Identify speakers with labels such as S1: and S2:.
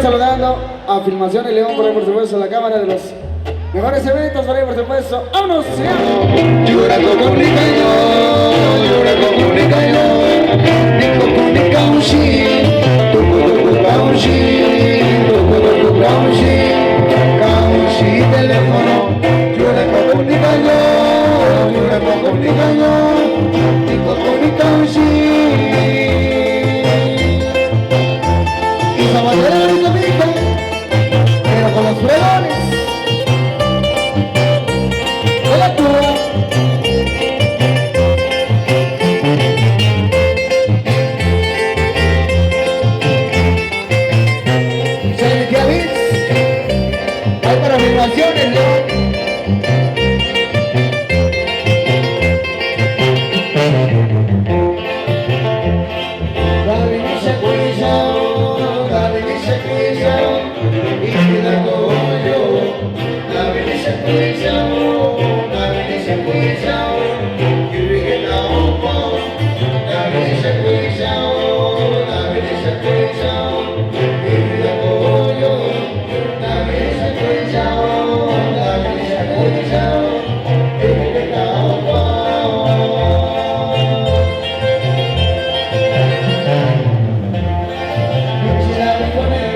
S1: saludando a Filmaciones León, por ahí por supuesto, la cámara de los mejores eventos, por ahí por supuesto. ¡Vámonos!
S2: Llora comunicayo, llora comunicayo, dico comunicaushi, tuku kaushi, teléfono, llora comunicayo, dico comunicaushi. Y Sabatera ahorita mismo, pero con los fregones. Hola tú. Sergio Beats, hay para filmaciones, ¿no? Con el